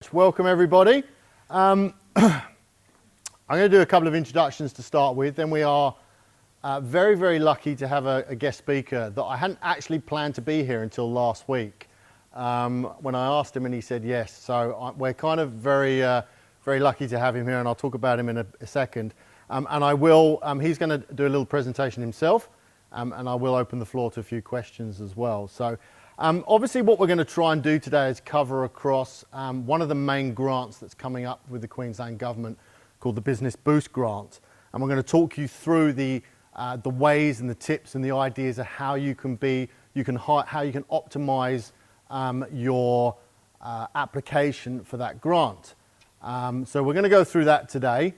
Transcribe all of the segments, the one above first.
much. Welcome everybody. I'm going to do a couple of introductions to start with. Then we are very, very lucky to have a guest speaker that I hadn't actually planned to be here until last week. When I asked him and he said yes. So we're kind of very, very lucky to have him here, and I'll talk about him in a second. And I will, he's going to do a little presentation himself, and I will open the floor to a few questions as well. So obviously what we're going to try and do today is cover across one of the main grants that's coming up with the Queensland Government called the Business Boost Grant. And we're going to talk you through the ways and the tips and the ideas of how you can optimize your application for that grant. So we're going to go through that today.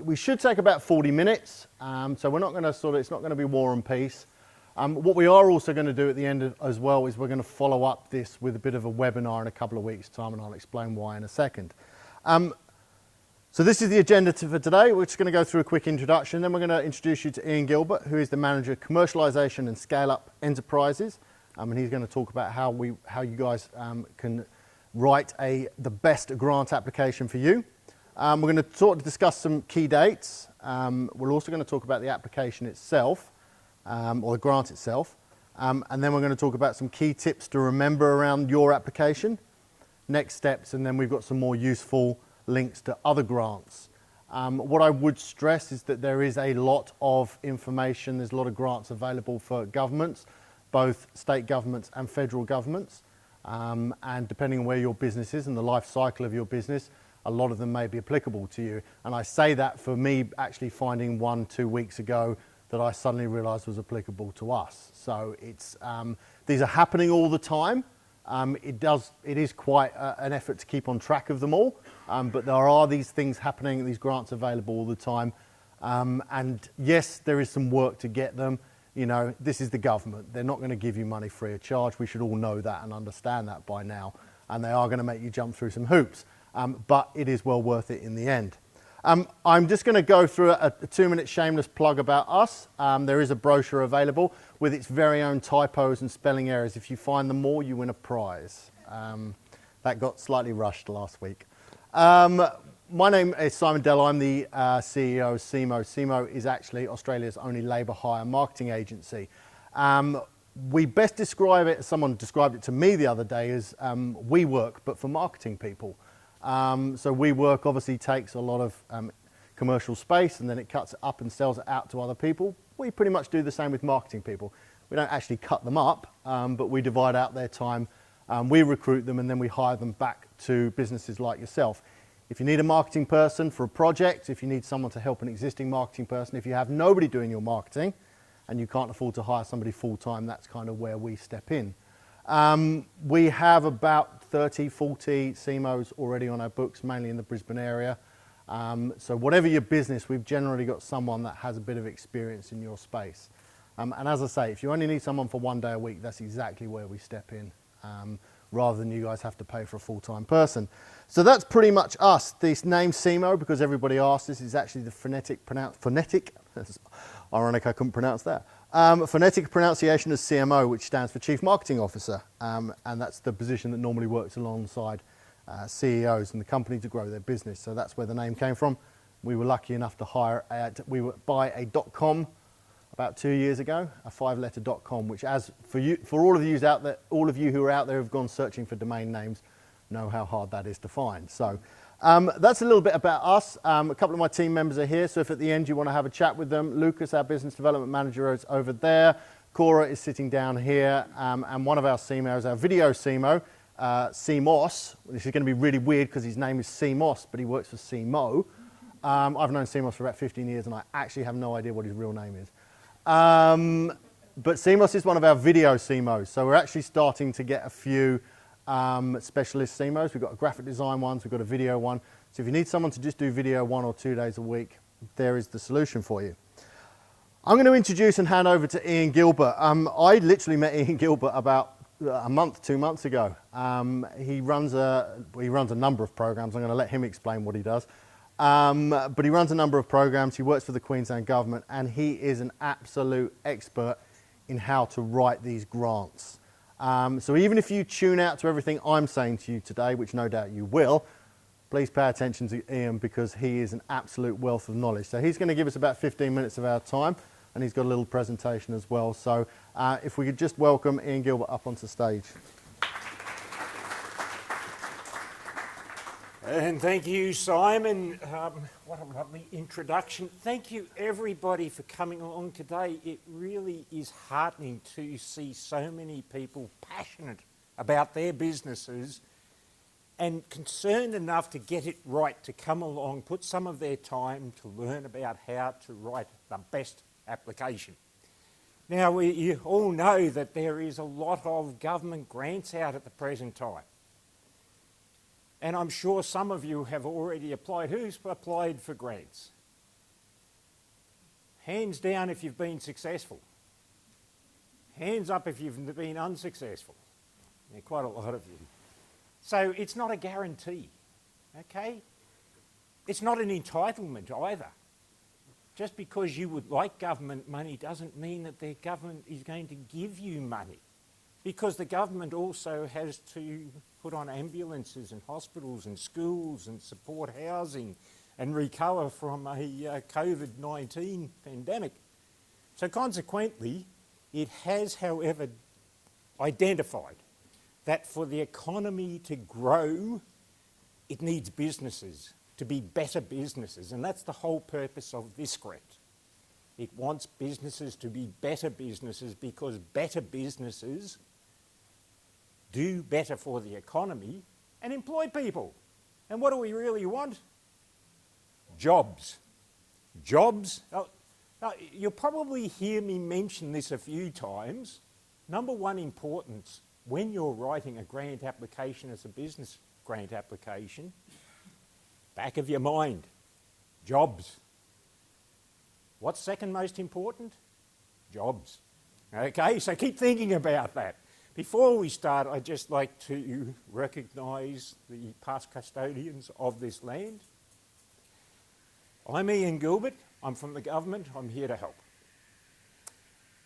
We should take about 40 minutes, so we're not going to it's not going to be War and Peace. What we are also going to do at the end as well is we're going to follow up this with a bit of a webinar in a couple of weeks' time, and I'll explain why in a second. So this is the agenda for today. We're just going to go through a quick introduction, then we're going to introduce you to Ian Gilbert, who is the Manager of Commercialisation and Scale-Up Enterprises, and he's going to talk about how you guys can write the best grant application for you. We're going to discuss some key dates. We're also going to talk about the application itself, or the grant itself, and then we're going to talk about some key tips to remember around your application, next steps, and then we've got some more useful links to other grants. What I would stress is that there is a lot of information, there's a lot of grants available for governments, both state governments and federal governments, and depending on where your business is and the life cycle of your business, a lot of them may be applicable to you. And I say that for me actually finding 1-2 weeks ago that I suddenly realised was applicable to us. So it's, these are happening all the time. It is quite an effort to keep on track of them all, but there are these things happening, these grants available all the time. And yes, there is some work to get them. You know, this is the government. They're not going to give you money free of charge. We should all know that and understand that by now. And they are going to make you jump through some hoops. But it is well worth it in the end. I'm just going to go through a 2-minute shameless plug about us. There is a brochure available with its very own typos and spelling errors. If you find them all, you win a prize. That got slightly rushed last week. My name is Simon Dell. I'm the CEO of Cemoh. Cemoh is actually Australia's only labour hire marketing agency. We best describe it, someone described it to me the other day, as we work, but for marketing people. So WeWork obviously takes a lot of commercial space and then it cuts it up and sells it out to other people. We pretty much do the same with marketing people. We don't actually cut them up, but we divide out their time. We recruit them and then we hire them back to businesses like yourself. If you need a marketing person for a project, if you need someone to help an existing marketing person, if you have nobody doing your marketing and you can't afford to hire somebody full-time, that's kind of where we step in. We have about 30, 40 Cemohs already on our books, mainly in the Brisbane area. So whatever your business, we've generally got someone that has a bit of experience in your space. And as I say, if you only need someone for 1 day a week, that's exactly where we step in, rather than you guys have to pay for a full-time person. So that's pretty much us. This name Cemoh, because everybody asks, this is actually the phonetic, that's ironic I couldn't pronounce that. Phonetic pronunciation is CMO, which stands for Chief Marketing Officer, and that's the position that normally works alongside CEOs in the company to grow their business. So that's where the name came from. We were lucky enough to buy a .com about 2 years ago, a 5-letter .com, which, for all of you out there, all of you who are out there who've gone searching for domain names, know how hard that is to find. So that's a little bit about us. A couple of my team members are here, so if at the end you want to have a chat with them, Lucas, our business development manager, is over there. Cora is sitting down here, and one of our Cemohs, our video Cemoh, Cemoh, this is going to be really weird because his name is Cemoh, but he works for Cemoh. I've known Cemoh for about 15 years, and I actually have no idea what his real name is. But Cemoh is one of our video Cemohs, so we're actually starting to get a few specialist Cemohs. We've got a graphic design ones, we've got a video one. So if you need someone to just do video 1 or 2 days a week, there is the solution for you. I'm going to introduce and hand over to Ian Gilbert. I literally met Ian Gilbert about a month, 2 months ago. He runs a number of programs. I'm going to let him explain what he does. But he runs a number of programs. He works for the Queensland Government, and he is an absolute expert in how to write these grants. So even if you tune out to everything I'm saying to you today, which no doubt you will, please pay attention to Ian because he is an absolute wealth of knowledge. So he's going to give us about 15 minutes of our time, and he's got a little presentation as well. So if we could just welcome Ian Gilbert up onto stage. And thank you, Simon. What a lovely introduction. Thank you, everybody, for coming along today. It really is heartening to see so many people passionate about their businesses and concerned enough to get it right, to come along, put some of their time to learn about how to write the best application. Now, you all know that there is a lot of government grants out at the present time. And I'm sure some of you have already applied. Who's applied for grants? Hands down if you've been successful. Hands up if you've been unsuccessful. Yeah, quite a lot of you. So it's not a guarantee, okay? It's not an entitlement either. Just because you would like government money doesn't mean that the government is going to give you money. Because the government also has to put on ambulances and hospitals and schools and support housing and recover from a COVID-19 pandemic. So consequently, it has, however, identified that for the economy to grow, it needs businesses to be better businesses. And that's the whole purpose of this grant. It wants businesses to be better businesses because better businesses do better for the economy and employ people. And what do we really want? Jobs. Jobs. Now, you'll probably hear me mention this a few times. Number one importance when you're writing a grant application as a business grant application, back of your mind, jobs. What's second most important? Jobs. Okay, so keep thinking about that. Before we start, I'd just like to recognise the past custodians of this land. I'm Ian Gilbert. I'm from the government. I'm here to help.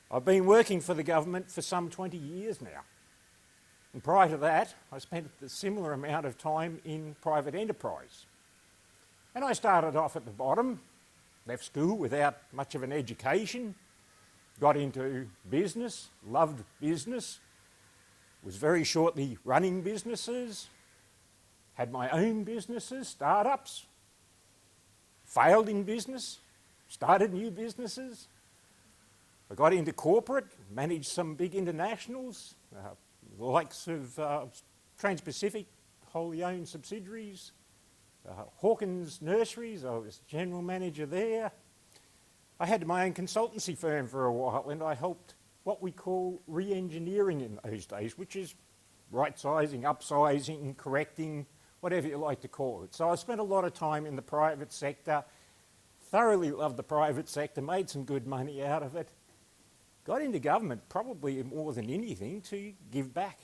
I've been working for the government for some 20 years now. And prior to that, I spent a similar amount of time in private enterprise. And I started off at the bottom, left school without much of an education, got into business, loved business, was very shortly running businesses, had my own businesses, startups, failed in business, started new businesses. I got into corporate, managed some big internationals, the likes of Trans-Pacific, wholly owned subsidiaries, Hawkins Nurseries, I was general manager there. I had my own consultancy firm for a while and I helped what we call re-engineering in those days, which is right-sizing, upsizing, correcting, whatever you like to call it. So I spent a lot of time in the private sector, thoroughly loved the private sector, made some good money out of it, got into government probably more than anything to give back.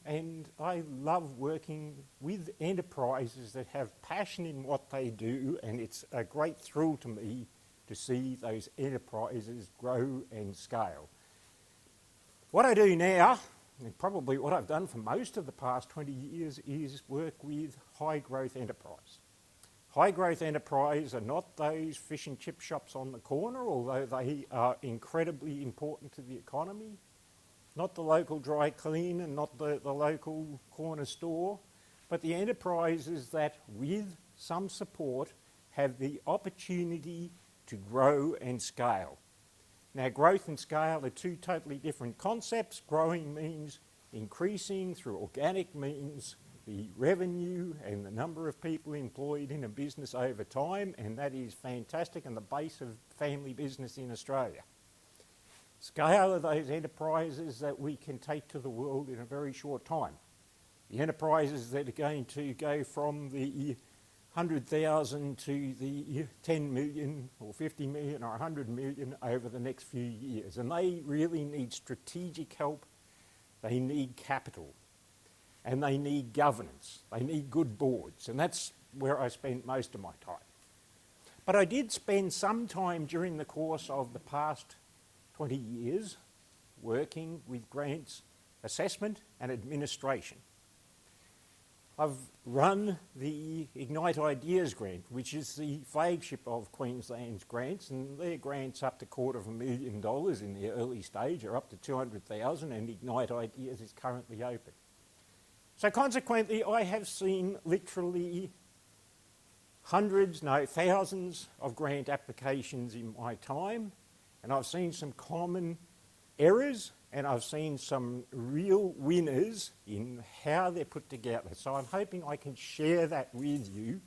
And I love working with enterprises that have passion in what they do, and it's a great thrill to me to see those enterprises grow and scale. What I do now, and probably what I've done for most of the past 20 years, is work with high growth enterprise. High growth enterprise are not those fish and chip shops on the corner, although they are incredibly important to the economy. Not the local dry clean and not the local corner store, but the enterprises that with some support have the opportunity to grow and scale. Now, growth and scale are two totally different concepts. Growing means increasing through organic means the revenue and the number of people employed in a business over time, and that is fantastic and the base of family business in Australia. Scale are those enterprises that we can take to the world in a very short time. The enterprises that are going to go from the 100,000 to the 10 million or 50 million or 100 million over the next few years. And they really need strategic help, they need capital, and they need governance. They need good boards, and that's where I spent most of my time. But I did spend some time during the course of the past 20 years working with grants assessment and administration. I've run the Ignite Ideas grant, which is the flagship of Queensland's grants, and their grants up to $250,000 in the early stage, or up to $200,000, and Ignite Ideas is currently open. So consequently, I have seen literally hundreds, no, thousands of grant applications in my time, and I've seen some common errors, and I've seen some real winners in how they're put together. So I'm hoping I can share that with you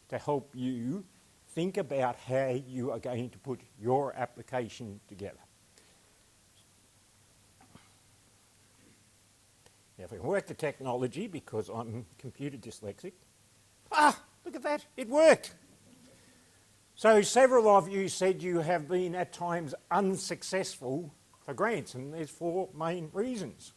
to help you think about how you are going to put your application together. Now, if we can work the technology, because I'm computer dyslexic, look at that, it worked. So several of you said you have been at times unsuccessful for grants, and there's 4 main reasons.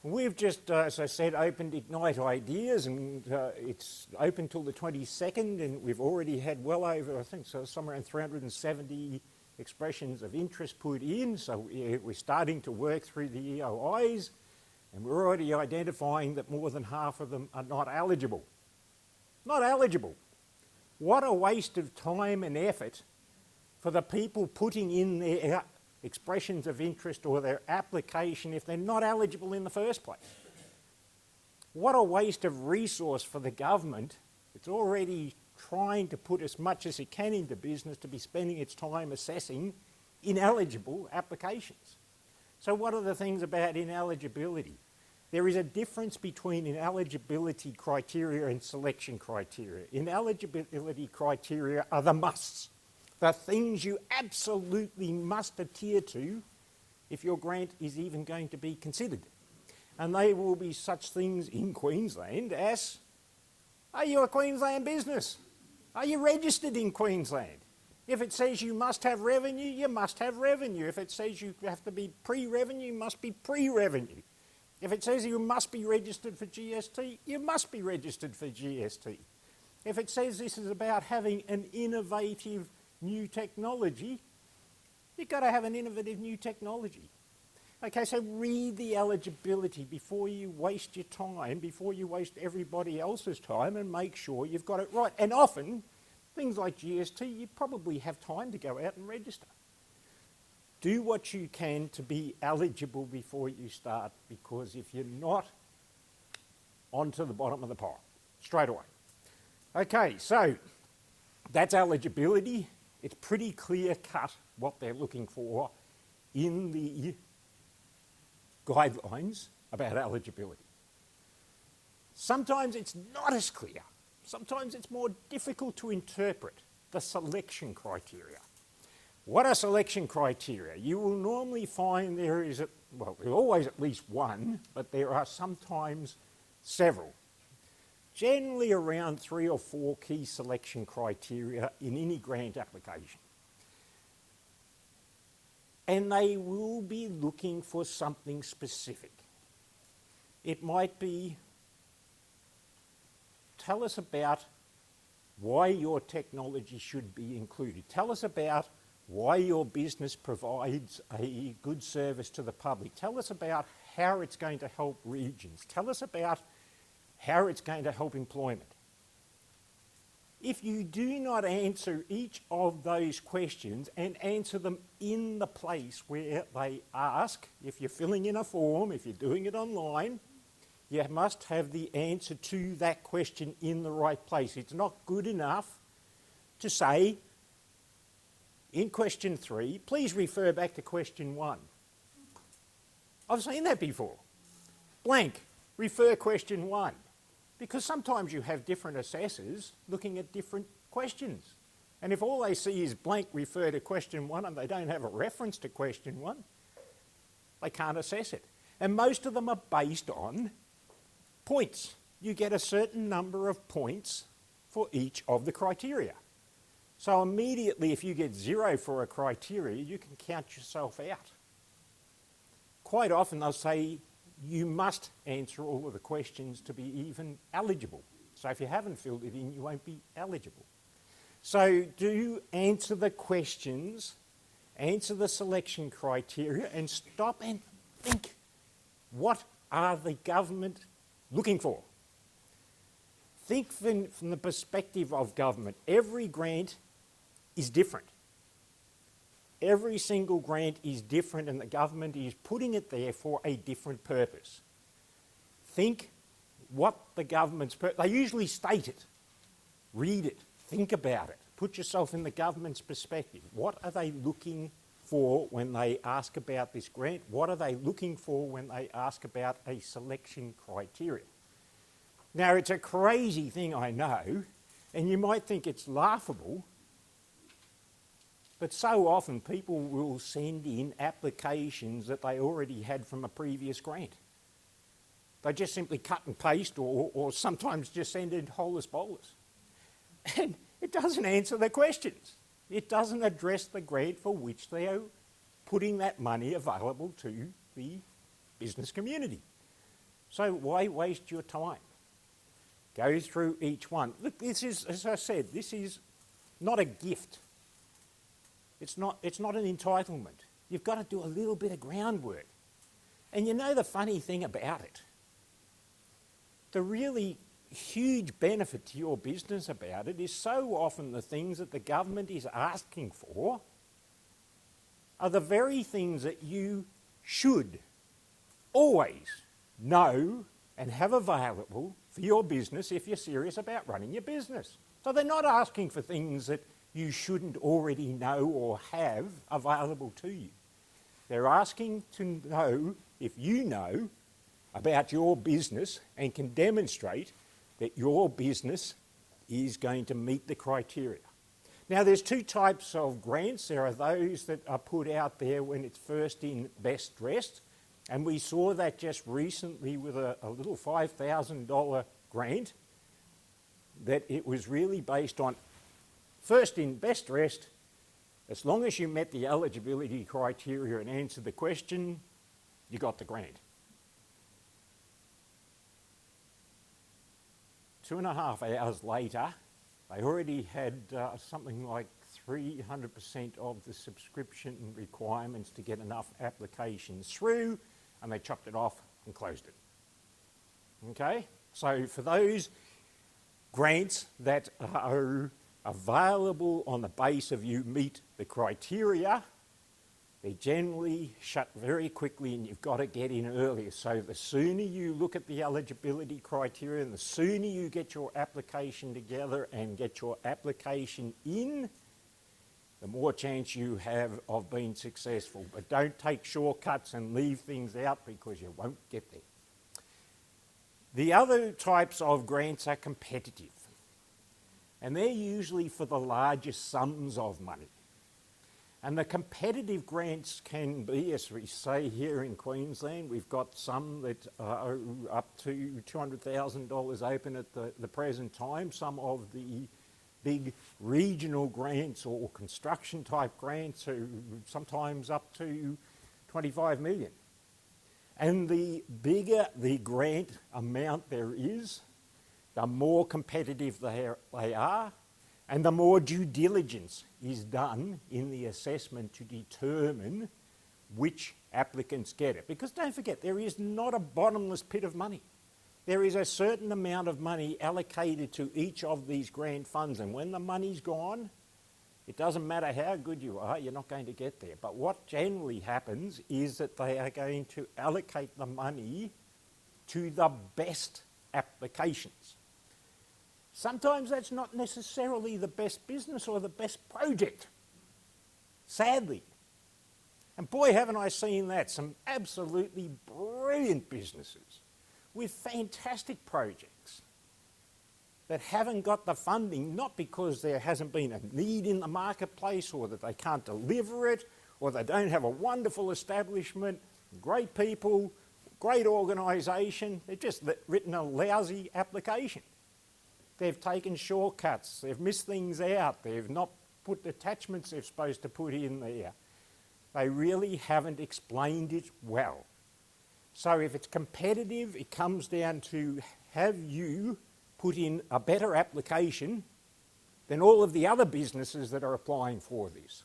We've just, as I said, opened Ignite Ideas, and it's open till the 22nd, and we've already had well over, I think, so somewhere around 370 expressions of interest put in, so we're starting to work through the EOIs, and we're already identifying that more than half of them are not eligible. Not eligible. What a waste of time and effort for the people putting in their expressions of interest or their application if they're not eligible in the first place. What a waste of resource for the government. It's already trying to put as much as it can into business to be spending its time assessing ineligible applications. So what are the things about ineligibility? There is a difference between ineligibility criteria and selection criteria. Ineligibility criteria are the musts, the things you absolutely must adhere to if your grant is even going to be considered. And they will be such things in Queensland as, are you a Queensland business? Are you registered in Queensland? If it says you must have revenue, you must have revenue. If it says you have to be pre-revenue, you must be pre-revenue. If it says you must be registered for GST, you must be registered for GST. If it says this is about having an innovative new technology, you've got to have an innovative new technology. Okay, so read the eligibility before you waste your time, before you waste everybody else's time, and make sure you've got it right. And often, things like GST, you probably have time to go out and register. Do what you can to be eligible before you start, because if you're not, onto the bottom of the pile, straight away. Okay, so that's eligibility. It's pretty clear cut what they're looking for in the guidelines about eligibility. Sometimes it's not as clear. Sometimes it's more difficult to interpret the selection criteria. What are selection criteria? You will normally find there is, there's always at least one, but there are sometimes several. Generally around 3 or 4 key selection criteria in any grant application. And they will be looking for something specific. It might be, tell us about why your technology should be included. Tell us about why your business provides a good service to the public. Tell us about how it's going to help regions. Tell us about how it's going to help employment. If you do not answer each of those questions and answer them in the place where they ask, if you're filling in a form, if you're doing it online, you must have the answer to that question in the right place. It's not good enough to say, in question 3, please refer back to question 1. I've seen that before. Blank, refer question 1. Because sometimes you have different assessors looking at different questions. And if all they see is blank, refer to question 1, and they don't have a reference to question 1, they can't assess it. And most of them are based on points. You get a certain number of points for each of the criteria. So immediately, if you get 0 for a criteria, you can count yourself out. Quite often they'll say you must answer all of the questions to be even eligible. So if you haven't filled it in, you won't be eligible. So do answer the questions, answer the selection criteria, and stop and think, what are the government looking for? Think from the perspective of government. Every grant is different. Every single grant is different, and the government is putting it there for a different purpose. Think what the government's they usually state it. Read it. Think about it. Put yourself in the government's perspective. What are they looking for when they ask about this grant? What are they looking for when they ask about a selection criteria? Now, it's a crazy thing, I know, and you might think it's laughable, but so often people will send in applications that they already had from a previous grant. They just simply cut and paste or sometimes just send in holus bolus. And it doesn't answer the questions. It doesn't address the grant for which they are putting that money available to the business community. So why waste your time? Go through each one. Look, this is, as I said, this is not a gift. It's not an entitlement. You've got to do a little bit of groundwork. And you know the funny thing about it? The really huge benefit to your business about it is so often the things that the government is asking for are the very things that you should always know and have available for your business if you're serious about running your business. So they're not asking for things that you shouldn't already know or have available to you. They're asking to know if you know about your business and can demonstrate that your business is going to meet the criteria. Now, there's two types of grants. There are those that are put out there when it's first in best dressed, and we saw that just recently with a little $5,000 grant, that it was really based on first in best dressed. As long as you met the eligibility criteria and answered the question, you got the grant. 2.5 hours later, they already had something like 300% of the subscription requirements to get enough applications through, and they chopped it off and closed it. Okay? So for those grants that are available on the base of you meet the criteria, they generally shut very quickly and you've got to get in earlier. So the sooner you look at the eligibility criteria and the sooner you get your application together and get your application in, the more chance you have of being successful. But don't take shortcuts and leave things out because you won't get there. The other types of grants are competitive, and they're usually for the largest sums of money. And the competitive grants can be, as we say here in Queensland, we've got some that are up to $200,000 open at the present time. Some of the big regional grants or construction type grants are sometimes up to 25 million. And the bigger the grant amount there is, the more competitive they are, and the more due diligence is done in the assessment to determine which applicants get it. Because don't forget, there is not a bottomless pit of money. There is a certain amount of money allocated to each of these grant funds, and when the money's gone, it doesn't matter how good you are, you're not going to get there. But what generally happens is that they are going to allocate the money to the best applications. Sometimes that's not necessarily the best business or the best project, sadly. And boy, haven't I seen that. Some absolutely brilliant businesses with fantastic projects that haven't got the funding, not because there hasn't been a need in the marketplace or that they can't deliver it or they don't have a wonderful establishment, great people, great organisation. They've just written a lousy application. They've taken shortcuts, they've missed things out, they've not put the attachments they're supposed to put in there. They really haven't explained it well. So if it's competitive, it comes down to have you put in a better application than all of the other businesses that are applying for this.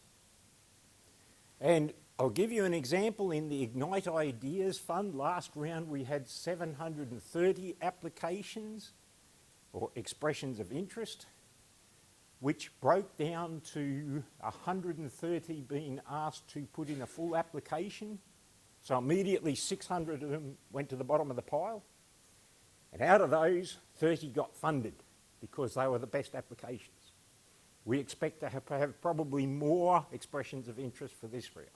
And I'll give you an example. In the Ignite Ideas Fund, last round we had 730 applications. or expressions of interest, which broke down to 130 being asked to put in a full application. So immediately 600 of them went to the bottom of the pile. And out of those, 30 got funded because they were the best applications. We expect to have probably more expressions of interest for this round.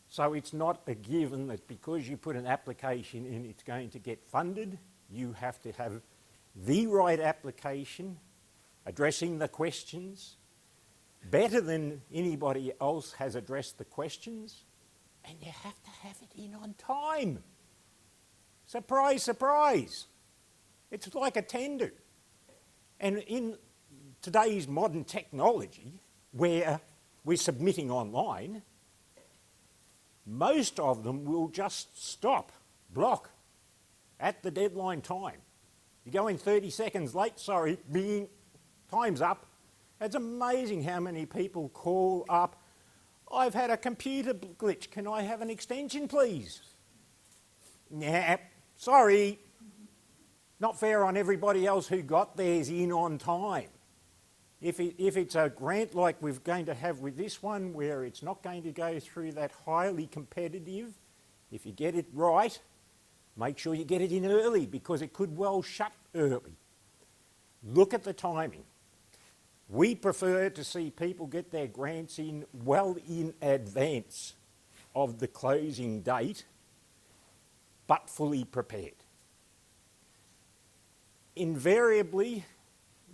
So it's not a given that because you put an application in, it's going to get funded. You have to have the right application, addressing the questions, better than anybody else has addressed the questions, and you have to have it in on time. Surprise, surprise. It's like a tender. And in today's modern technology, where we're submitting online, most of them will just stop, block, at the deadline time. You go in 30 seconds late, sorry, bing, time's up. It's amazing how many people call up, I've had a computer glitch, can I have an extension please? Nah, sorry, not fair on everybody else who got theirs in on time. If it's a grant like we're going to have with this one, where it's not going to go through that highly competitive, if you get it right, make sure you get it in early because it could well shut early. Look at the timing. We prefer to see people get their grants in well in advance of the closing date, but fully prepared. Invariably,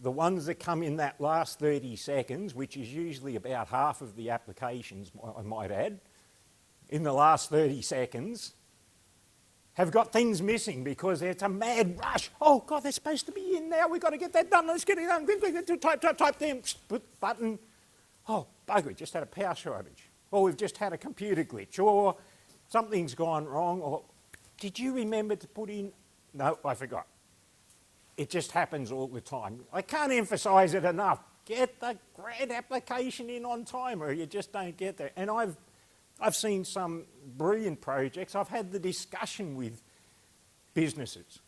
the ones that come in that last 30 seconds, which is usually about half of the applications, I might add, in the last 30 seconds, have got things missing because it's a mad rush. Oh God, they're supposed to be in now. We've got to get that done. Let's get it done. Type them. Button. Oh, bugger, we just had a power shortage. Or we've just had a computer glitch. Or something's gone wrong. Or did you remember to put in? No, I forgot. It just happens all the time. I can't emphasise it enough. Get the grant application in on time or you just don't get there. And I've seen some brilliant projects. I've had the discussion with businesses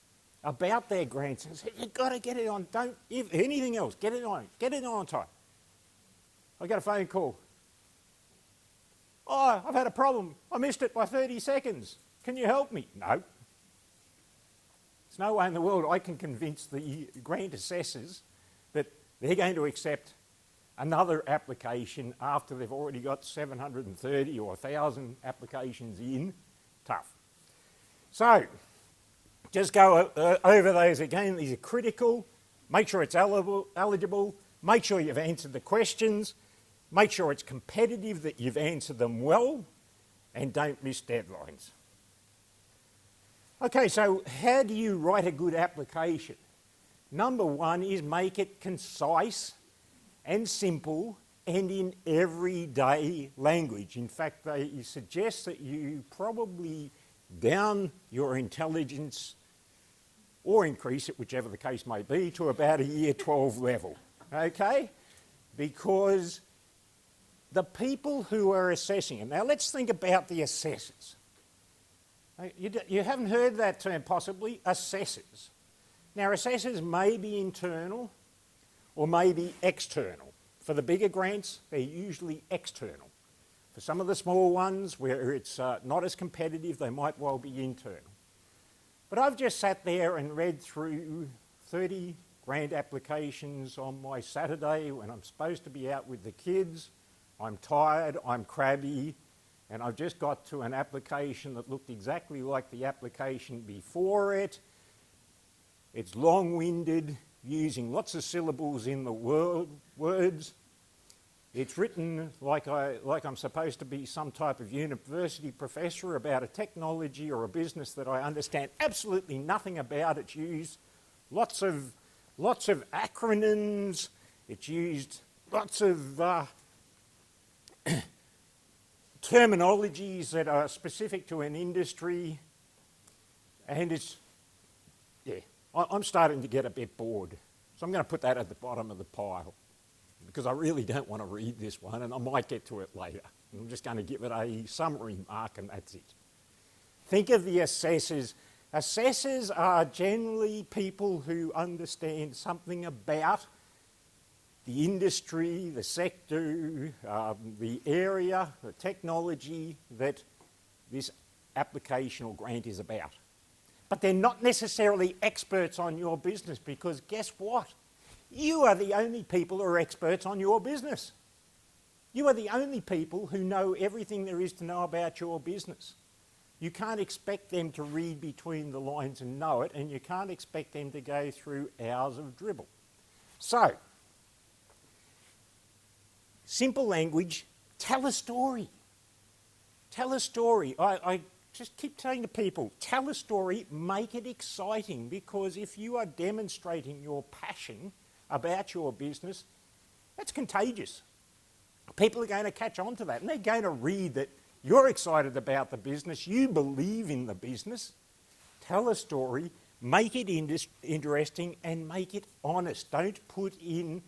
about their grants and said, you've got to get it on, don't, if anything else, get it on time. I got a phone call. Oh, I've had a problem. I missed it by 30 seconds. Can you help me? No. There's no way in the world I can convince the grant assessors that they're going to accept another application after they've already got 730 or 1,000 applications in. Tough. So, just go over those again. These are critical. Make sure it's eligible. Make sure you've answered the questions. Make sure it's competitive, that you've answered them well, and don't miss deadlines. Okay, so how do you write a good application? Number one is make it concise and simple and in everyday language. In fact, they suggest that you probably down your intelligence or increase it, whichever the case may be, to about a year 12 level, okay? Because the people who are assessing it, now let's think about the assessors. You haven't heard that term possibly, assessors. Now assessors may be internal or may be external. For the bigger grants, they're usually external. For some of the small ones where it's not as competitive, they might well be internal. But I've just sat there and read through 30 grant applications on my Saturday when I'm supposed to be out with the kids. I'm tired, I'm crabby, and I've just got to an application that looked exactly like the application before it. It's long-winded, using lots of syllables in the words. It's written like I'm supposed to be some type of university professor about a technology or a business that I understand absolutely nothing about. It's used lots of acronyms. It's used lots of terminologies that are specific to an industry, and I'm starting to get a bit bored. So I'm going to put that at the bottom of the pile because I really don't want to read this one, and I might get to it later. I'm just going to give it a summary mark and that's it. Think of the assessors Assessors are generally people who understand something about the industry, the sector, the area, the technology that this application or grant is about. But they're not necessarily experts on your business, because guess what? You are the only people who are experts on your business. You are the only people who know everything there is to know about your business. You can't expect them to read between the lines and know it, and you can't expect them to go through hours of dribble. So, simple language, tell a story. Tell a story. I just keep telling the people, tell a story, make it exciting, because if you are demonstrating your passion about your business, that's contagious. People are going to catch on to that, and they're going to read that you're excited about the business, you believe in the business. Tell a story, make it interesting, and make it honest. Don't put in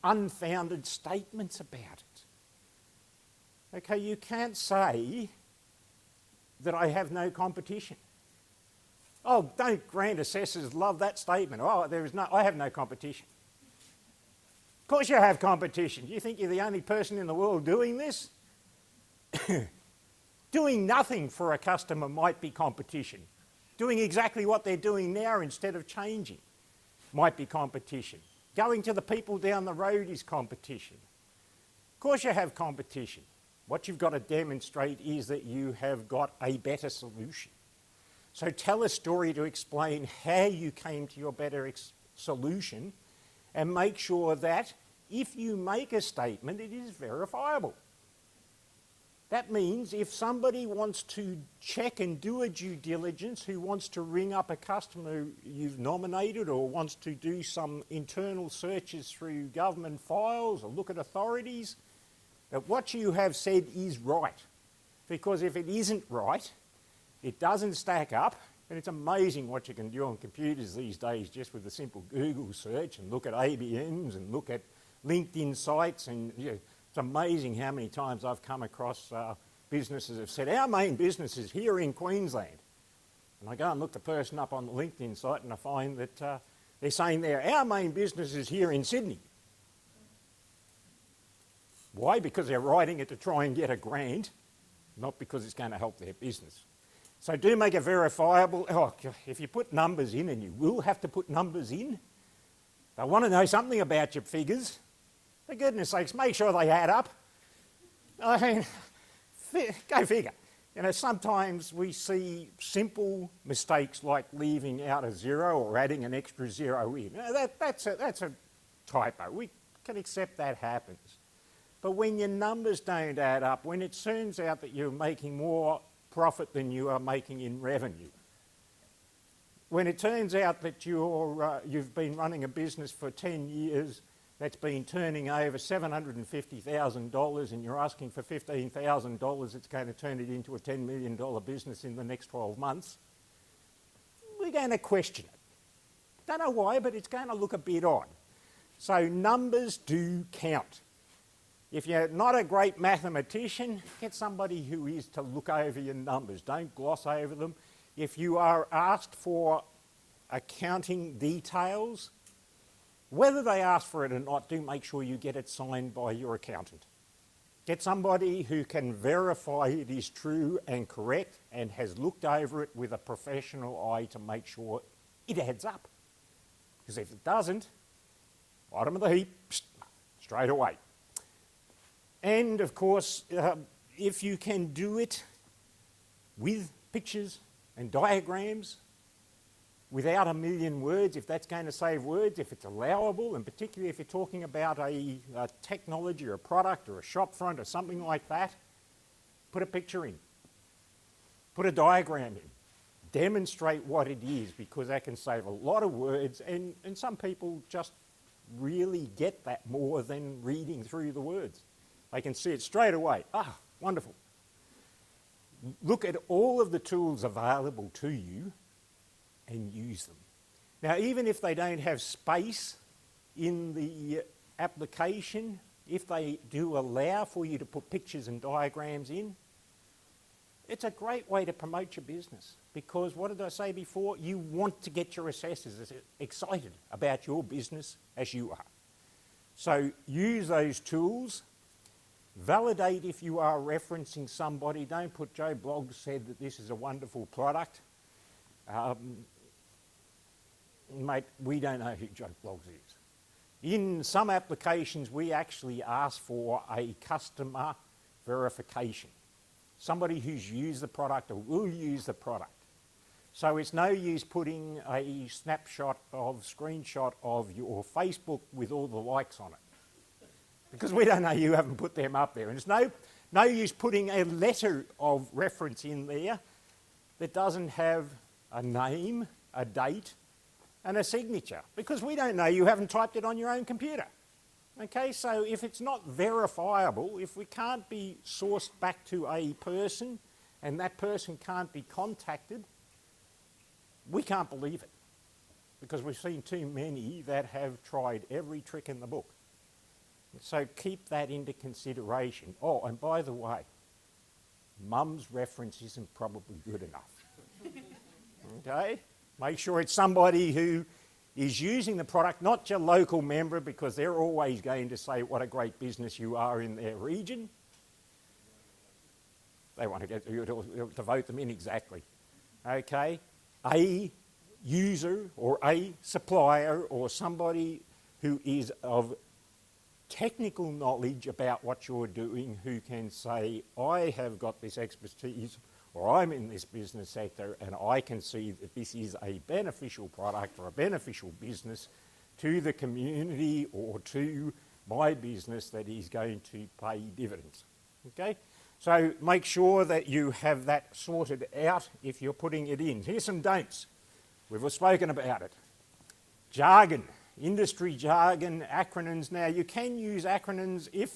unfounded statements about it. Okay, you can't say that I have no competition. Oh, don't grant assessors love that statement. Oh, I have no competition. Of course you have competition. Do you think you're the only person in the world doing this? Doing nothing for a customer might be competition. Doing exactly what they're doing now instead of changing might be competition. Going to the people down the road is competition. Of course you have competition. What you've got to demonstrate is that you have got a better solution. So tell a story to explain how you came to your better solution, and make sure that if you make a statement, it is verifiable. That means if somebody wants to check and do a due diligence, who wants to ring up a customer you've nominated, or wants to do some internal searches through government files or look at authorities, that what you have said is right. Because if it isn't right, it doesn't stack up, and it's amazing what you can do on computers these days just with a simple Google search, and look at ABMs and look at LinkedIn sites, and it's amazing how many times I've come across businesses have said, our main business is here in Queensland. And I go and look the person up on the LinkedIn site, and I find that they're saying there, our main business is here in Sydney. Why? Because they're writing it to try and get a grant, not because it's going to help their business. So do make it verifiable. Oh, if you put numbers in, and you will have to put numbers in, they want to know something about your figures. For goodness sakes, make sure they add up. I mean, go figure. Sometimes we see simple mistakes like leaving out a zero or adding an extra zero in. That's a typo. We can accept that happens. But when your numbers don't add up, when it turns out that you're making more profit than you are making in revenue, when it turns out that you've been running a business for 10 years that's been turning over $750,000 and you're asking for $15,000, it's going to turn it into a $10 million business in the next 12 months, we're going to question it. Don't know why, but it's going to look a bit odd. So numbers do count. If you're not a great mathematician, get somebody who is to look over your numbers. Don't gloss over them. If you are asked for accounting details, whether they ask for it or not, do make sure you get it signed by your accountant. Get somebody who can verify it is true and correct and has looked over it with a professional eye to make sure it adds up. Because if it doesn't, bottom of the heap, straight away. And of course, if you can do it with pictures and diagrams, without a million words, if that's going to save words, if it's allowable, and particularly if you're talking about a technology or a product or a shop front or something like that, put a picture in. Put a diagram in. Demonstrate what it is, because that can save a lot of words, and some people just really get that more than reading through the words. They can see it straight away. Ah, wonderful. Look at all of the tools available to you and use them. Now, even if they don't have space in the application, if they do allow for you to put pictures and diagrams in, it's a great way to promote your business, because what did I say before? You want to get your assessors as excited about your business as you are. So use those tools. Validate if you are referencing somebody. Don't put Joe Bloggs said that this is a wonderful product. Mate, we don't know who Joe Bloggs is. In some applications, we actually ask for a customer verification. Somebody who's used the product or will use the product. So it's no use putting a screenshot of your Facebook with all the likes on it, because we don't know you haven't put them up there. And it's no use putting a letter of reference in there that doesn't have a name, a date, and a signature, because we don't know you haven't typed it on your own computer. Okay, so if it's not verifiable, if we can't be sourced back to a person and that person can't be contacted, we can't believe it, because we've seen too many that have tried every trick in the book. So keep that into consideration. Oh, and by the way, mum's reference isn't probably good enough. Okay? Make sure it's somebody who is using the product, not your local member, because they're always going to say what a great business you are in their region. They want to get you to vote them in, exactly. Okay? A user or a supplier or somebody who is of technical knowledge about what you're doing, who can say, I have got this expertise, or I'm in this business sector and I can see that this is a beneficial product or a beneficial business to the community or to my business that is going to pay dividends. Okay? So make sure that you have that sorted out if you're putting it in. Here's some don'ts. We've spoken about it. Jargon, industry jargon, acronyms. Now, you can use acronyms if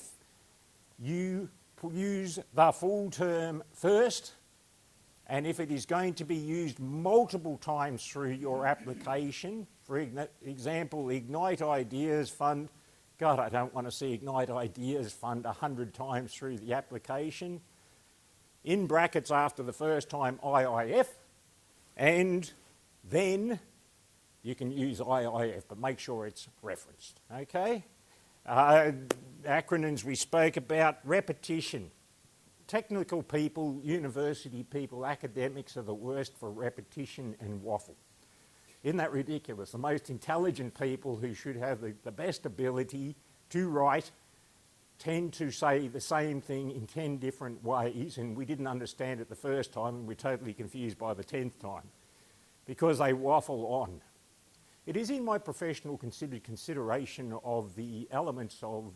you use the full term first, and if it is going to be used multiple times through your application. For example, Ignite Ideas Fund. God, I don't want to see Ignite Ideas Fund 100 times through the application. In brackets after the first time, IIF, and then you can use IIF, but make sure it's referenced, okay? Acronyms we spoke about, repetition. Technical people, university people, academics are the worst for repetition and waffle. Isn't that ridiculous? The most intelligent people who should have the best ability to write tend to say the same thing in 10 different ways, and we didn't understand it the first time and we're totally confused by the 10th time because they waffle on. It is in my professional consideration of the elements of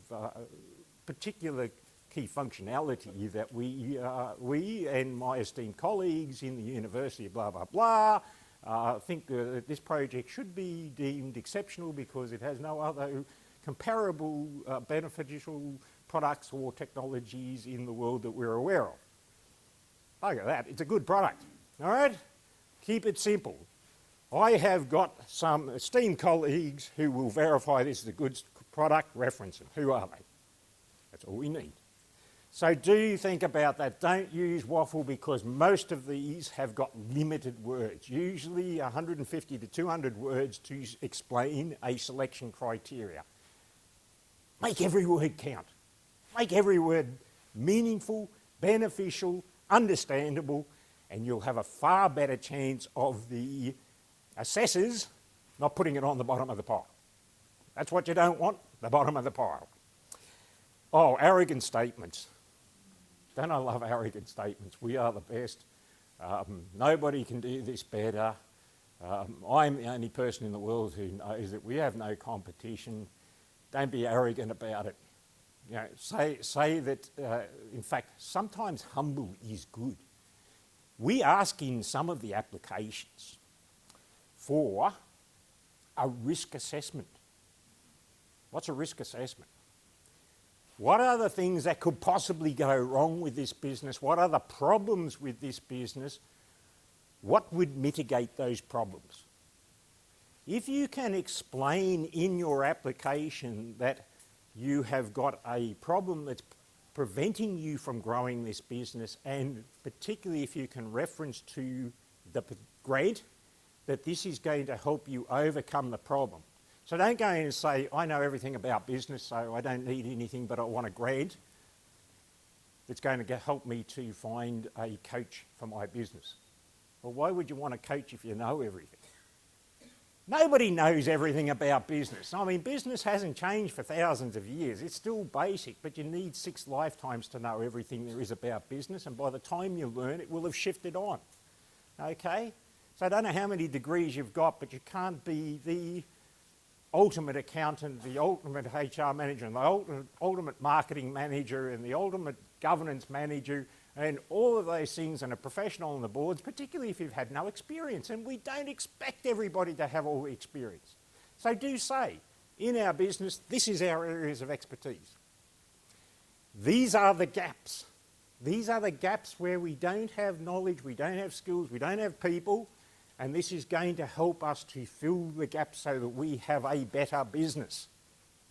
particular key functionality that we and my esteemed colleagues in the university, blah, blah, blah, think that this project should be deemed exceptional because it has no other comparable beneficial products or technologies in the world that we're aware of. Look at that, it's a good product, all right? Keep it simple. I have got some esteemed colleagues who will verify this is a good product, reference them. Who are they? That's all we need. So do think about that. Don't use waffle because most of these have got limited words, usually 150 to 200 words to explain a selection criteria. Make every word count. Make every word meaningful, beneficial, understandable, and you'll have a far better chance of the assessors not putting it on the bottom of the pile. That's what you don't want, the bottom of the pile. Oh, arrogant statements. Don't I love arrogant statements? We are the best. Nobody can do this better. I'm the only person in the world who knows that we have no competition. Don't be arrogant about it. You know, say that, in fact, sometimes humble is good. We ask in some of the applications for a risk assessment. What's a risk assessment? What are the things that could possibly go wrong with this business? What are the problems with this business? What would mitigate those problems? If you can explain in your application that you have got a problem that's preventing you from growing this business, and particularly if you can reference to the grant, that this is going to help you overcome the problem. So don't go in and say, I know everything about business, so I don't need anything, but I want a grant that's going to help me to find a coach for my business. Well, why would you want a coach if you know everything? Nobody knows everything about business. I mean, business hasn't changed for thousands of years. It's still basic, but you need 6 lifetimes to know everything there is about business, and by the time you learn, it will have shifted on. Okay? So I don't know how many degrees you've got, but you can't be the ultimate accountant, the ultimate HR manager, and the ultimate marketing manager, and the ultimate governance manager, and all of those things, and a professional on the boards, particularly if you've had no experience. And we don't expect everybody to have all the experience. So do say, in our business, this is our areas of expertise. These are the gaps. These are the gaps where we don't have knowledge, we don't have skills, we don't have people, and this is going to help us to fill the gaps so that we have a better business.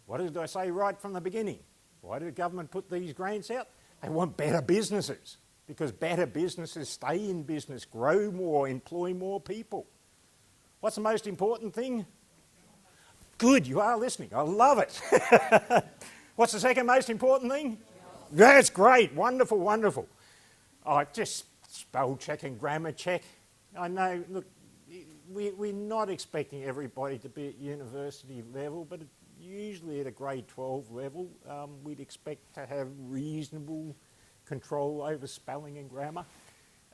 What did I say right from the beginning? Why did the government put these grants out? They want better businesses, because better businesses stay in business, grow more, employ more people. What's the most important thing? Good, you are listening. I love it. What's the second most important thing? That's great. Wonderful, wonderful. Oh, just spell check and grammar check. I know, look, we're not expecting everybody to be at university level, but usually at a grade 12 level, we'd expect to have reasonable control over spelling and grammar.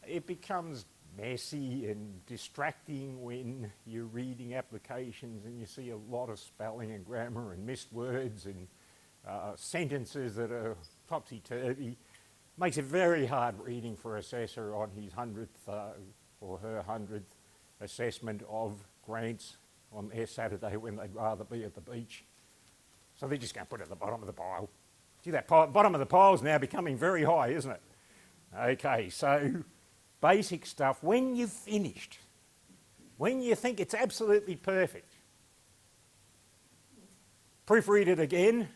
It becomes messy and distracting when you're reading applications and you see a lot of spelling and grammar and missed words and sentences that are topsy-turvy. Makes it very hard reading for assessor on his 100th or her 100th assessment of grants on their Saturday when they'd rather be at the beach. So they're just going to put it at the bottom of the pile. See, that bottom of the pile is now becoming very high, isn't it? Okay, so basic stuff. When you've finished, when you think it's absolutely perfect, proofread it again.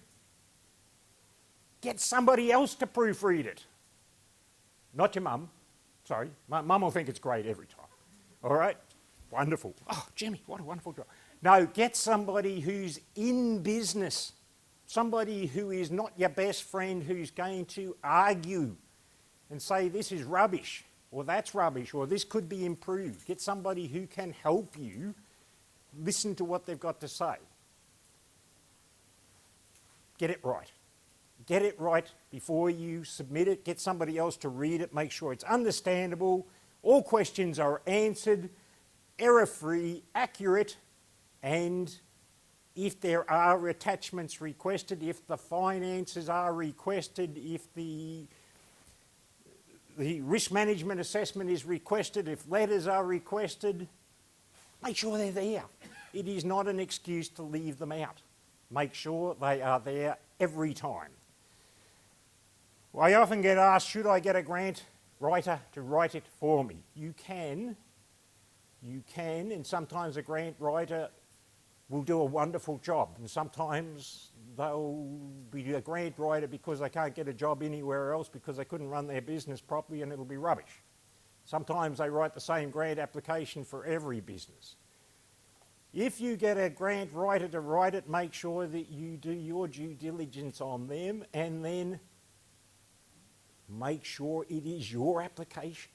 Get somebody else to proofread it. Not your mum. Sorry, mum will think it's great every time. All right? Wonderful. Oh, Jimmy, what a wonderful job. No, get somebody who's in business, somebody who is not your best friend who's going to argue and say this is rubbish, or that's rubbish, or this could be improved. Get somebody who can help you listen to what they've got to say. Get it right. Get it right before you submit it. Get somebody else to read it. Make sure it's understandable. All questions are answered, error-free, accurate, and if there are attachments requested, if the finances are requested, if the risk management assessment is requested, if letters are requested, make sure they're there. It is not an excuse to leave them out. Make sure they are there every time. I often get asked, should I get a grant writer to write it for me? You can, and sometimes a grant writer will do a wonderful job, and sometimes they'll be a grant writer because they can't get a job anywhere else because they couldn't run their business properly, and it'll be rubbish. Sometimes they write the same grant application for every business. If you get a grant writer to write it, make sure that you do your due diligence on them, and then make sure it is your application.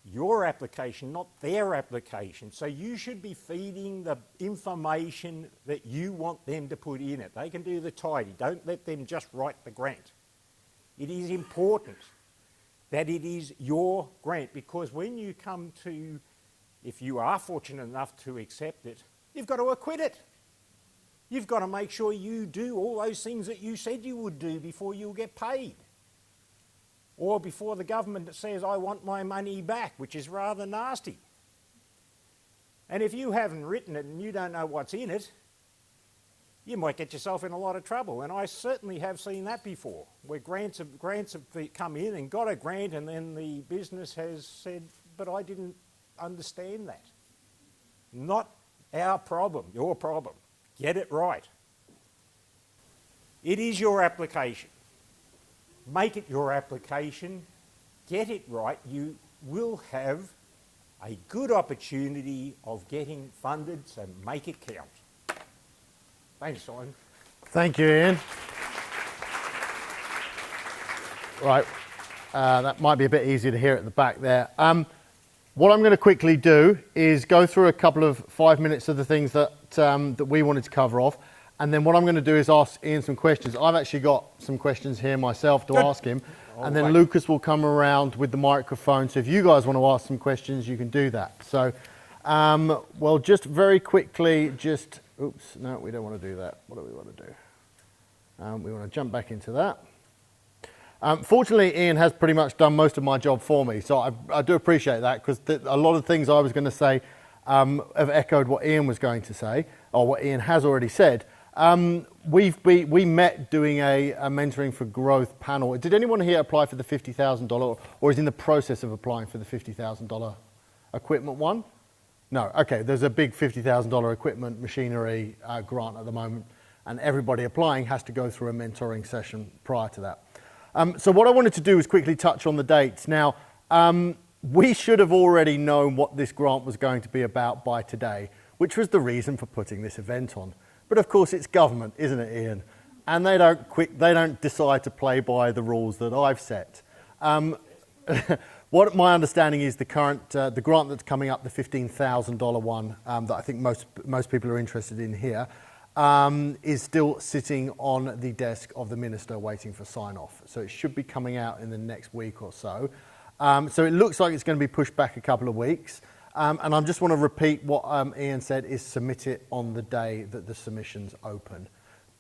Your application, not their application. So you should be feeding the information that you want them to put in it. They can do the tidy. Don't let them just write the grant. It is important that it is your grant, because when you come to, if you are fortunate enough to accept it, you've got to acquit it. You've got to make sure you do all those things that you said you would do before you'll get paid. Or before the government says, I want my money back, which is rather nasty. And if you haven't written it and you don't know what's in it, you might get yourself in a lot of trouble. And I certainly have seen that before, where grants have come in and got a grant, and then the business has said, but I didn't understand that. Not our problem, your problem. Get it right. It is your application. make it your application, get it right, you will have a good opportunity of getting funded, so make it count. Thanks, Simon. Thank you, Ian. Right, that might be a bit easier to hear at the back there. What I'm going to quickly do is go through a couple of 5 minutes of the things that we wanted to cover off, and then what I'm going to do is ask Ian some questions. I've actually got some questions here myself to ask him, and then Lucas will come around with the microphone, so if you guys want to ask some questions, you can do that. So, well, just very quickly, oops, no, we don't want to do that. What do we want to do? We want to jump back into that. Fortunately, Ian has pretty much done most of my job for me, so I do appreciate that, because a lot of things I was going to say have echoed what Ian was going to say, or what Ian has already said. We met doing a Mentoring for Growth panel. Did anyone here apply for the $50,000 or is in the process of applying for the $50,000 equipment one? No, okay, there's a big $50,000 equipment machinery grant at the moment, and everybody applying has to go through a mentoring session prior to that. So what I wanted to do is quickly touch on the dates. Now, we should have already known what this grant was going to be about by today, which was the reason for putting this event on. But of course, it's government, isn't it, Ian? And they don't decide to play by the rules that I've set. What my understanding is, the grant that's coming up, the $15,000 one, that I think most people are interested in here, is still sitting on the desk of the minister waiting for sign-off. So it should be coming out in the next week or so. So it looks like it's going to be pushed back a couple of weeks. And I just want to repeat what Ian said, is submit it on the day that the submissions open.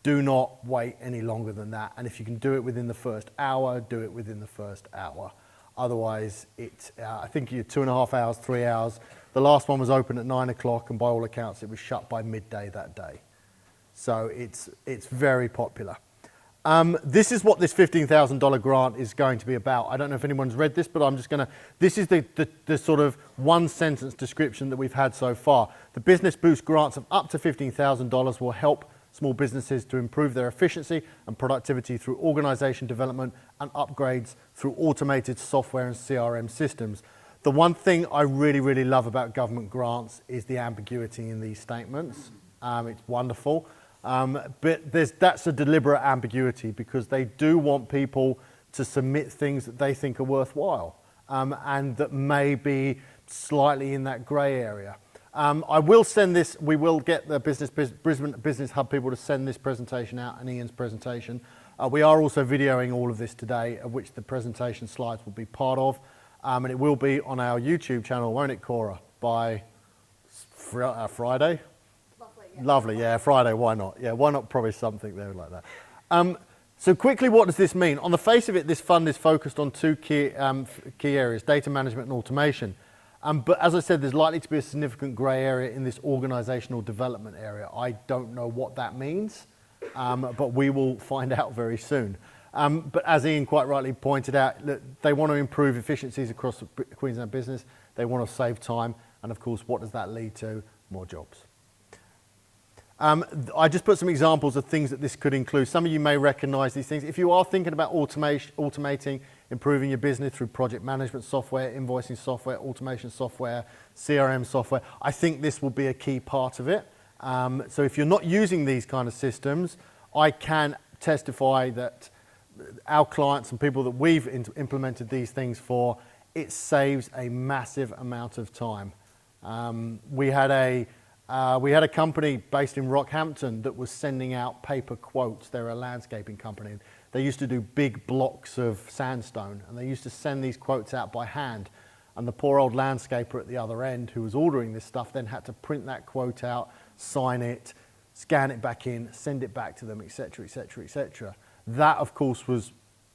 Do not wait any longer than that. And if you can do it within the first hour, do it within the first hour. Otherwise, I think you're 2.5 hours, 3 hours. The last one was open at 9 o'clock, and by all accounts, it was shut by midday that day. So it's very popular. This is what this $15,000 grant is going to be about. I don't know if anyone's read this, but I'm just going to... This is the sort of one-sentence description that we've had so far. The Business Boost grants of up to $15,000 will help small businesses to improve their efficiency and productivity through organisation development and upgrades through automated software and CRM systems. The one thing I really, really love about government grants is the ambiguity in these statements. It's wonderful. But that's a deliberate ambiguity, because they do want people to submit things that they think are worthwhile, and that may be slightly in that grey area. I will send this, we will get the Brisbane Business Hub people to send this presentation out, and Ian's presentation. We are also videoing all of this today, of which the presentation slides will be part of, and it will be on our YouTube channel, won't it, Cora, by Friday? Lovely, yeah, Friday, why not? Yeah, why not probably something there like that. So quickly, what does this mean? On the face of it, this fund is focused on two key areas, data management and automation. But as I said, there's likely to be a significant grey area in this organisational development area. I don't know what that means, but we will find out very soon. But as Ian quite rightly pointed out, they want to improve efficiencies across Queensland business. They want to save time. And of course, what does that lead to? More jobs. I just put some examples of things that this could include. Some of you may recognise these things. If you are thinking about automating, improving your business through project management software, invoicing software, automation software, CRM software, I think this will be a key part of it. So if you're not using these kind of systems, I can testify that our clients and people that we've implemented these things for, it saves a massive amount of time. We had a company based in Rockhampton that was sending out paper quotes. They're a landscaping company. They used to do big blocks of sandstone, and they used to send these quotes out by hand. And the poor old landscaper at the other end who was ordering this stuff then had to print that quote out, sign it, scan it back in, send it back to them, etc., etc., etc. That, of course, was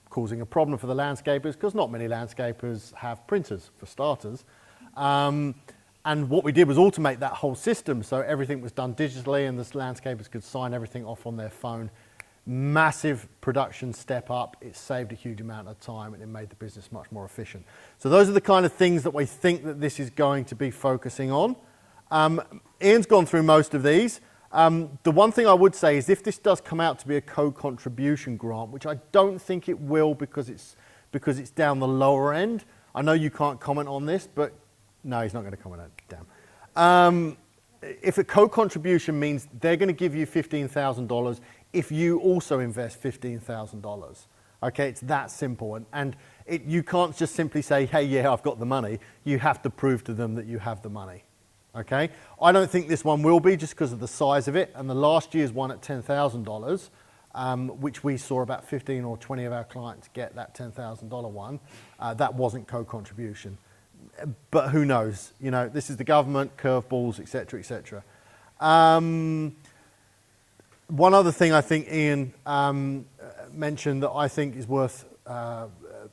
causing a problem for the landscapers, because not many landscapers have printers, for starters. And what we did was automate that whole system, so everything was done digitally, and the landscapers could sign everything off on their phone. Massive production step up. It saved a huge amount of time, and it made the business much more efficient. So those are the kind of things that we think that this is going to be focusing on. Ian's gone through most of these. The one thing I would say is if this does come out to be a co-contribution grant, which I don't think it will because it's down the lower end. I know you can't comment on this, but no, he's not going to comment on it. Damn. If a co-contribution means they're going to give you $15,000 if you also invest $15,000. Okay, it's that simple. And you can't just simply say, hey, yeah, I've got the money. You have to prove to them that you have the money. Okay, I don't think this one will be just because of the size of it. And the last year's one at $10,000, which we saw about 15 or 20 of our clients get that $10,000 one, that wasn't co-contribution. But who knows? You know, this is the government, curveballs, etc., etc. One other thing I think Ian mentioned that I think is worth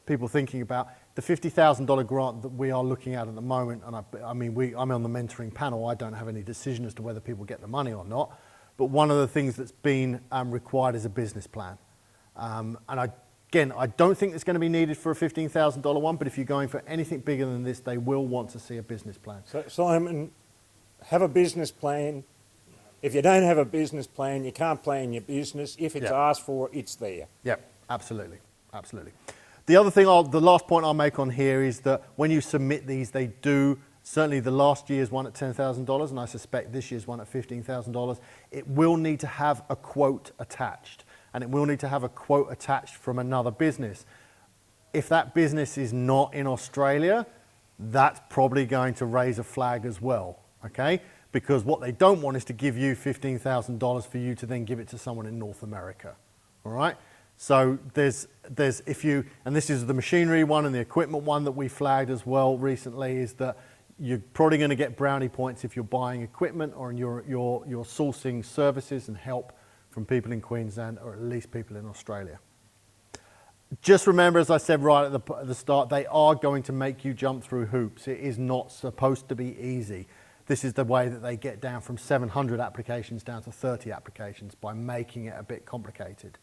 people thinking about, the $50,000 grant that we are looking at the moment, and I'm on the mentoring panel, I don't have any decision as to whether people get the money or not, but one of the things that's been required is a business plan. Again, I don't think it's going to be needed for a $15,000 one, but if you're going for anything bigger than this, they will want to see a business plan. So, Simon, have a business plan. If you don't have a business plan, you can't plan your business. If it's asked for, it's there. Yep, absolutely, absolutely. The other thing, the last point I'll make on here is that when you submit these, they do, certainly the last year's one at $10,000, and I suspect this year's one at $15,000, it will need to have a quote attached. And it will need to have a quote attached from another business. If that business is not in Australia, that's probably going to raise a flag as well, okay? Because what they don't want is to give you $15,000 for you to then give it to someone in North America, all right? So there's if you, and this is the machinery one and the equipment one that we flagged as well recently, is that you're probably going to get brownie points if you're buying equipment or you're sourcing services and help from people in Queensland or at least people in Australia. Just remember, as I said right at the start, they are going to make you jump through hoops. It is not supposed to be easy. This is the way that they get down from 700 applications down to 30 applications, by making it a bit complicated.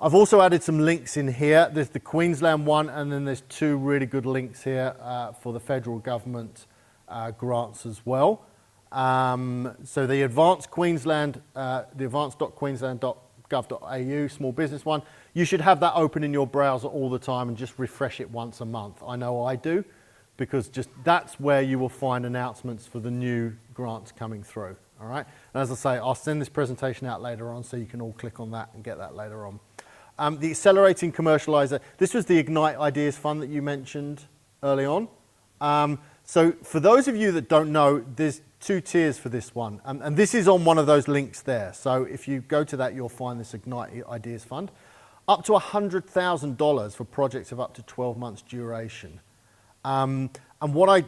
I've also added some links in here. There's the Queensland one, and then there's two really good links here for the federal government grants as well. So the Advanced Queensland, the advanced.queensland.gov.au, small business one, you should have that open in your browser all the time and just refresh it once a month. I know I do, because just that's where you will find announcements for the new grants coming through, all right? And as I say, I'll send this presentation out later on so you can all click on that and get that later on. The Accelerating Commercializer, this was the Ignite Ideas Fund that you mentioned early on. So for those of you that don't know, there's two tiers for this one, and this is on one of those links there. So if you go to that, you'll find this Ignite Ideas Fund, up to $100,000 for projects of up to 12 months duration. And what I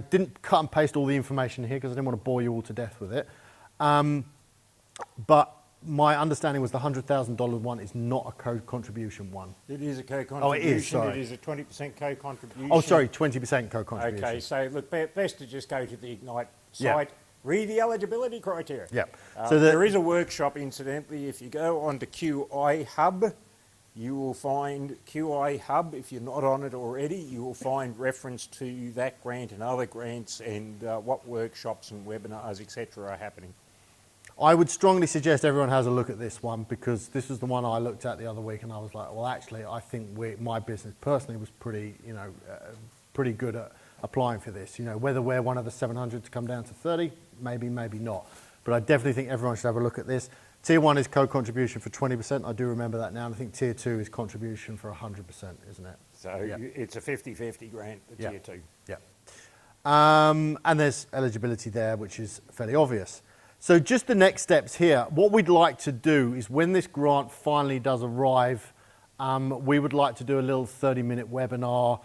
didn't cut and paste all the information here because I didn't want to bore you all to death with it, but my understanding was the $100,000 one is not a co-contribution one. It is a co-contribution. Oh, it is, sorry. It is a 20% co-contribution. Oh, sorry, 20% co-contribution. Okay, so look, best to just go to the Ignite site, read the eligibility criteria. Yep. So there is a workshop, incidentally. If you go onto QI Hub, you will find QI Hub. If you're not on it already, you will find reference to that grant and other grants and what workshops and webinars, etc. are happening. I would strongly suggest everyone has a look at this one, because this was the one I looked at the other week and I was like, well, actually, I think my business personally was pretty good at applying for this. You know, whether we're one of the 700 to come down to 30, maybe, maybe not. But I definitely think everyone should have a look at this. Tier 1 is co-contribution for 20%. I do remember that now. And I think Tier 2 is contribution for 100%, isn't it? So it's a 50-50 grant for Tier 2. Yeah. And there's eligibility there, which is fairly obvious. So just the next steps here. What we'd like to do is when this grant finally does arrive, we would like to do a little 30-minute webinar,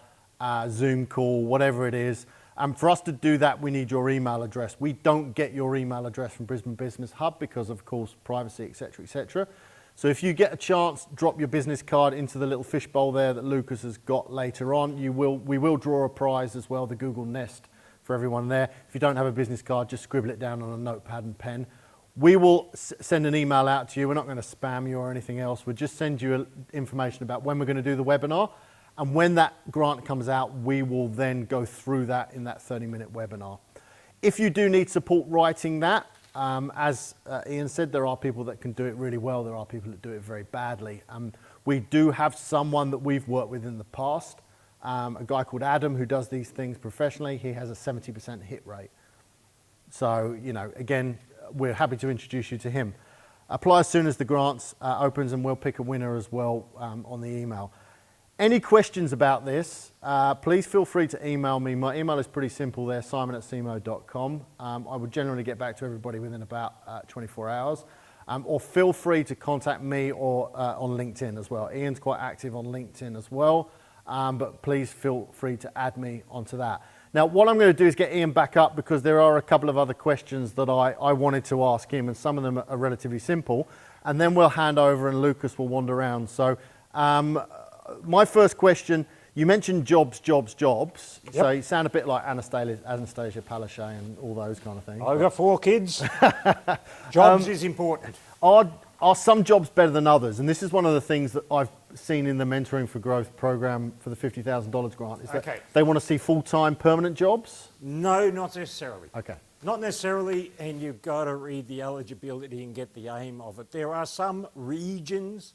Zoom call, whatever it is. For us to do that, we need your email address. We don't get your email address from Brisbane Business Hub because, of course, privacy, etc., etc. So if you get a chance, drop your business card into the little fishbowl there that Lucas has got later on. We will draw a prize as well, the Google Nest, for everyone there. If you don't have a business card, just scribble it down on a notepad and pen. We will send an email out to you. We're not going to spam you or anything else. We'll just send you information about when we're going to do the webinar. And when that grant comes out, we will then go through that in that 30-minute webinar. If you do need support writing that, As Ian said, there are people that can do it really well. There are people that do it very badly. We do have someone that we've worked with in the past, a guy called Adam who does these things professionally. He has a 70% hit rate. So, you know, again, we're happy to introduce you to him. Apply as soon as the grants opens, and we'll pick a winner as well on the email. Any questions about this, please feel free to email me. My email is pretty simple there, simon@cemoh.com. I would generally get back to everybody within about 24 hours. Or feel free to contact me or on LinkedIn as well. Ian's quite active on LinkedIn as well, but please feel free to add me onto that. Now, what I'm going to do is get Ian back up, because there are a couple of other questions that I wanted to ask him, and some of them are relatively simple. And then we'll hand over and Lucas will wander around. So my first question, you mentioned jobs. Yep. So you sound a bit like Anastasia Palaszczuk and all those kind of things. I've got 4 kids. Jobs is important. Are some jobs better than others? And this is one of the things that I've seen in the Mentoring for Growth program for the $50,000 grant, is that they want to see full-time permanent jobs? No, not necessarily. Okay. Not necessarily, and you've got to read the eligibility and get the aim of it. There are some regions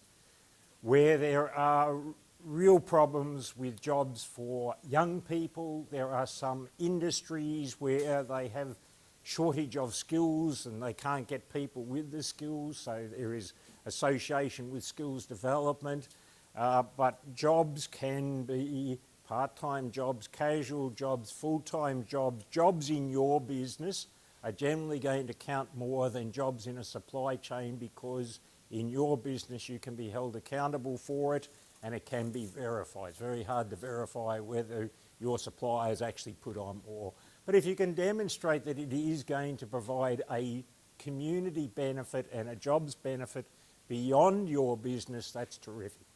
where there are real problems with jobs for young people. There are some industries where they have shortage of skills and they can't get people with the skills, so there is association with skills development. But jobs can be part-time jobs, casual jobs, full-time jobs. Jobs in your business are generally going to count more than jobs in a supply chain, because in your business you can be held accountable for it and it can be verified. It's very hard to verify whether your suppliers actually put on more. But if you can demonstrate that it is going to provide a community benefit and a jobs benefit beyond your business, that's terrific.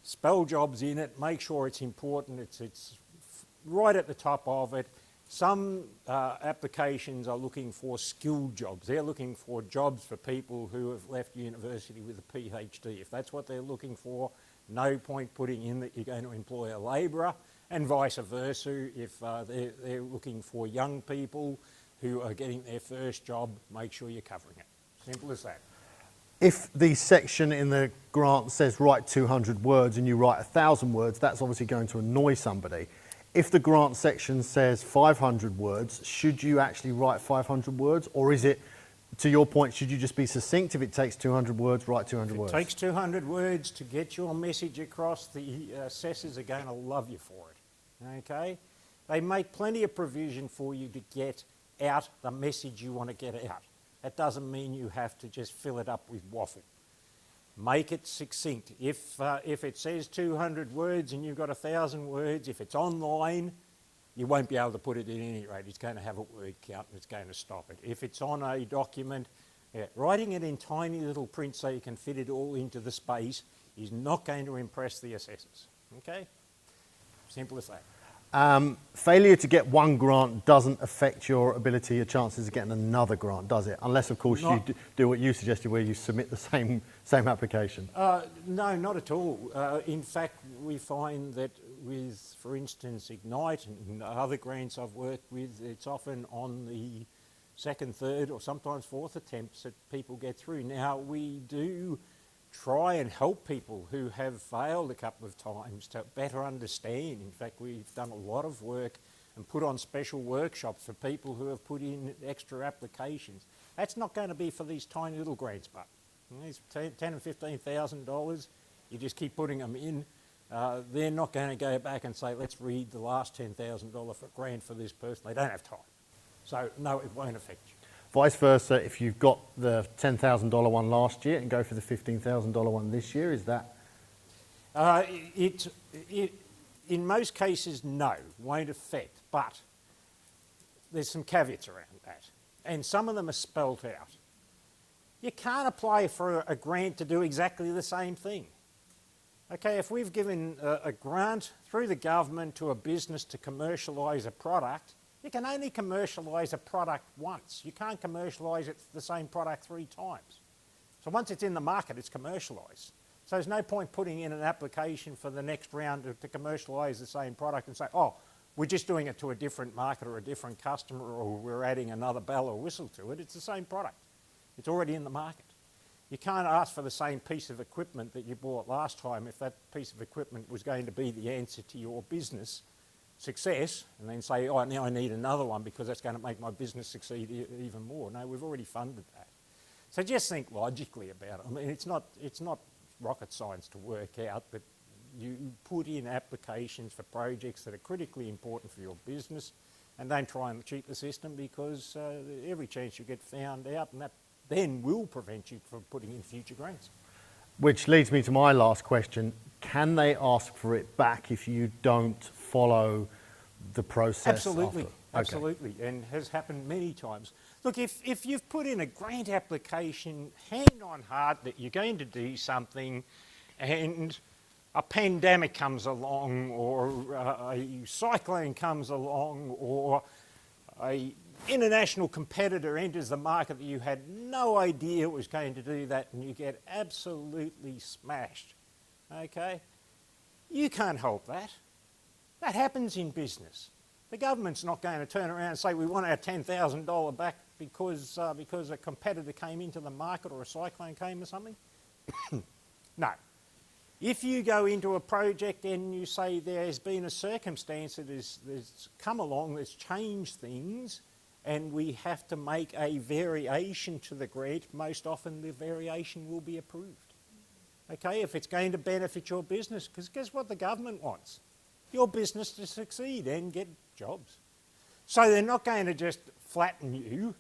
Spell jobs in it, make sure it's important, it's right at the top of it. Some applications are looking for skilled jobs. They're looking for jobs for people who have left university with a PhD. If that's what they're looking for, no point putting in that you're going to employ a labourer, and vice versa. If they're looking for young people who are getting their first job, make sure you're covering it. Simple as that. If the section in the grant says write 200 words and you write 1,000 words, that's obviously going to annoy somebody. If the grant section says 500 words, should you actually write 500 words? Or is it, to your point, should you just be succinct? If it takes 200 words, write 200 words. If it takes 200 words to get your message across, the assessors are going to love you for it, okay? They make plenty of provision for you to get out the message you want to get out. That doesn't mean you have to just fill it up with waffle. Make it succinct. If it says 200 words and you've got 1,000 words, if it's online, you won't be able to put it in any rate. It's going to have a word count and it's going to stop it. If it's on a document, writing it in tiny little print so you can fit it all into the space is not going to impress the assessors. Okay? Simple as that. Failure to get one grant doesn't affect your ability, your chances of getting another grant, does it? Unless, of course, you do what you suggested, where you submit the same application. No, not at all. In fact, we find that with, for instance, Ignite and other grants I've worked with, it's often on the second, third, or sometimes fourth attempts that people get through. Now, we do try and help people who have failed a couple of times to better understand. In fact, we've done a lot of work and put on special workshops for people who have put in extra applications. That's not going to be for these tiny little grants, but these $10,000 and $15,000, you just keep putting them in. They're not going to go back and say, let's read the last $10,000 grant for this person. They don't have time. So, no, it won't affect you. Vice versa, if you've got the $10,000 one last year and go for the $15,000 one this year, is that? In most cases, no, won't affect, but there's some caveats around that, and some of them are spelt out. You can't apply for a grant to do exactly the same thing. Okay, if we've given a grant through the government to a business to commercialise a product, you can only commercialise a product once. You can't commercialise the same product 3 times. So once it's in the market, it's commercialised. So there's no point putting in an application for the next round to commercialise the same product and say, oh, we're just doing it to a different market or a different customer, or we're adding another bell or whistle to it. It's the same product. It's already in the market. You can't ask for the same piece of equipment that you bought last time if that piece of equipment was going to be the answer to your business success, and then say, oh, now I need another one because that's going to make my business succeed even more. No, we've already funded that. So just think logically about it. I mean, it's not rocket science to work out, but you put in applications for projects that are critically important for your business, and don't try and cheat the system, because every chance you get found out, and that then will prevent you from putting in future grants. Which leads me to my last question. Can they ask for it back if you don't follow the process? Absolutely, after? absolutely, and has happened many times. Look, if you've put in a grant application hand on heart that you're going to do something, and a pandemic comes along, or a cyclone comes along, or an international competitor enters the market that you had no idea was going to do that, and you get absolutely smashed, okay? You can't help that. That happens in business. The government's not going to turn around and say, we want our $10,000 back because a competitor came into the market or a cyclone came or something. No. If you go into a project and you say there's been a circumstance that has come along that's changed things, and we have to make a variation to the grant, most often the variation will be approved. Okay, if it's going to benefit your business, because guess what the government wants? Your business to succeed and get jobs. So they're not going to just flatten you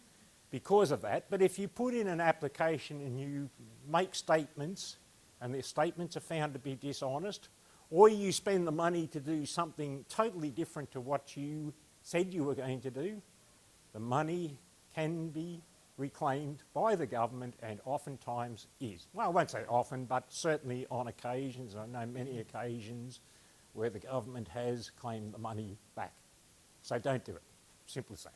because of that, but if you put in an application and you make statements, and the statements are found to be dishonest, or you spend the money to do something totally different to what you said you were going to do, the money can be reclaimed by the government, and oftentimes is. Well, I won't say often, but certainly on occasions, I know many occasions where the government has claimed the money back. So don't do it. Simple as that.